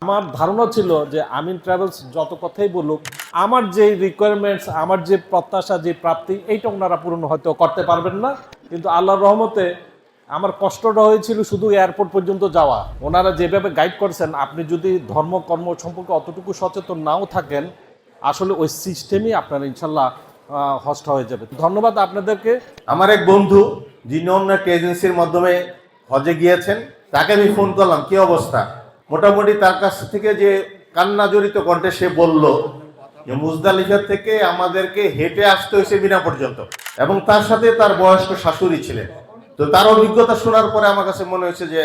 আমার ধারণা ছিল যে আমিন ট্রাভেলস যত কথাই বলুক, আমার যে রিকোয়ারমেন্টস, আমার যে প্রত্যাশা, যে প্রাপ্তি, এইটা ওনারা পূরণ হয়তো করতে পারবেন না। কিন্তু আল্লাহর রহমতে আমার কষ্টটা হয়েছিল শুধু এয়ারপোর্ট পর্যন্ত যাওয়া। ওনারা যেভাবে গাইড করছেন, আপনি যদি ধর্ম কর্ম সম্পর্কে অতটুকু সচেতন নাও থাকেন, আসলে ওই সিস্টেমই আপনার ইনশাল্লাহ হস্ট হয়ে যাবে। ধন্যবাদ আপনাদেরকে। আমার এক বন্ধু যিনি অন্য একটা এজেন্সির মাধ্যমে হজে গিয়েছেন, তাকে আমি ফোন করলাম, কি অবস্থা। মোটামুটি তার কাছ থেকে যে কান্না জড়িত কণ্ঠে সে বলল যে মুজদালিফা থেকে আমাদেরকে হেঁটে আসতে হয়েছে মিনা পর্যন্ত, এবং তার সাথে তার বয়স্ক শাশুড়ি ছিলেন। তো তার অভিজ্ঞতা শোনার পরে আমার কাছে মনে হয়েছে যে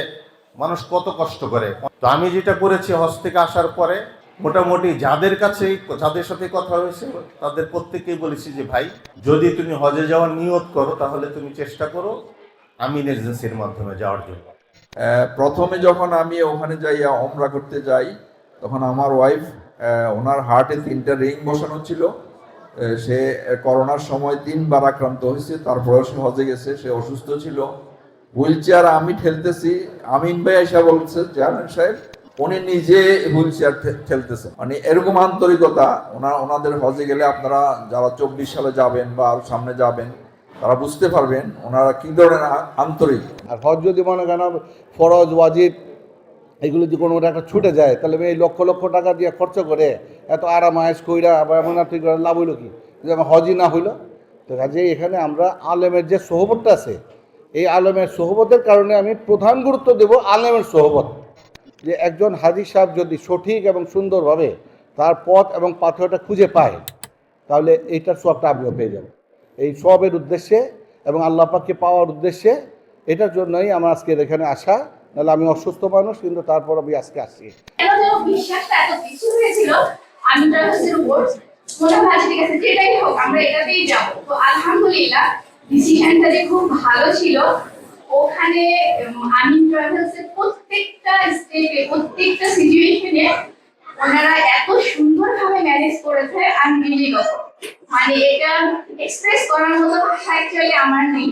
মানুষ কত কষ্ট করে। তো আমি যেটা করেছি হজ থেকে আসার পরে, মোটামুটি যাদের সাথে কথা হয়েছে তাদের প্রত্যেককেই বলেছি যে ভাই, যদি তুমি হজে যাওয়ার নিয়ত করো তাহলে তুমি চেষ্টা করো আমিন এজেন্সির মাধ্যমে যাওয়ার জন্য। প্রথমে যখন আমি ওখানে যাইয়া ওমরা করতে যাই, তখন আমার ওয়াইফ, ওনার হার্টে 3টা রিং বসানো ছিল। সে করোনার সময় 3বার আক্রান্ত হয়েছে, তারপরেও সে হজে গেছে। সে অসুস্থ ছিল, হুইল চেয়ার আমি ঠেলতেছি, আমিন ভাই এসে বলছে চেয়ারম্যান সাহেব উনি নিজে হুইল চেয়ার ঠেলতেছে। মানে এরকম আন্তরিকতা। ওনাদের হজে গেলে আপনারা যারা 24 সালে যাবেন বা আরো সামনে যাবেন, তারা বুঝতে পারবেন ওনারা কি ধরনের আন্তরিক। আর হজ যদি মনে করেন ফরজ ওয়াজিব এগুলো যদি কোনো একটা ছুটে যায়, তাহলে এই লক্ষ লক্ষ টাকা দিয়ে খরচ করে এত আরাম আয়েস কইরা বা এমন একটা লাভ হইলো কি, যে আমার হজই না হইলো। তো কাজে এখানে আমরা আলেমের যে সোহবতটা আছে, এই আলেমের সোহবতের কারণে আমি প্রধান গুরুত্ব দেব আলেমের সোহবত। যে একজন হাজী সাহেব যদি সঠিক এবং সুন্দরভাবে তার পথ এবং পাথরটা খুঁজে পায়, তাহলে এইটার সবটা আমিও পেয়ে যাব। এই সবের উদ্দেশ্যে এবং আল্লাহ পাককে পাওয়ার উদ্দেশ্যে, এটার জন্যই আমার আজকের এখানে আসা। নাহলে আমি অসুস্থ মানুষ, কিন্তু তারপর আমি আজকে আসছি। বিশ্বাসটা এত বেশি হয়েছিল আমি ট্রাভেলসের উপর, মনে হয় ঠিক আছে যেটাই হোক আমরা এটাতেই যাব। তো আলহামদুলিল্লাহ ডিসিশনটা যে খুব ভালো ছিল। ওখানে আমিন ট্রাভেলসের প্রত্যেকটা স্টেপে, প্রত্যেকটা সিচুয়েশনে ওনারা এত সুন্দরভাবে ম্যানেজ করেছে, আমি বিলিভ। মানে এটা এক্সপ্রেস করার মতো ভাষা অ্যাকচুয়ালি আমার নেই।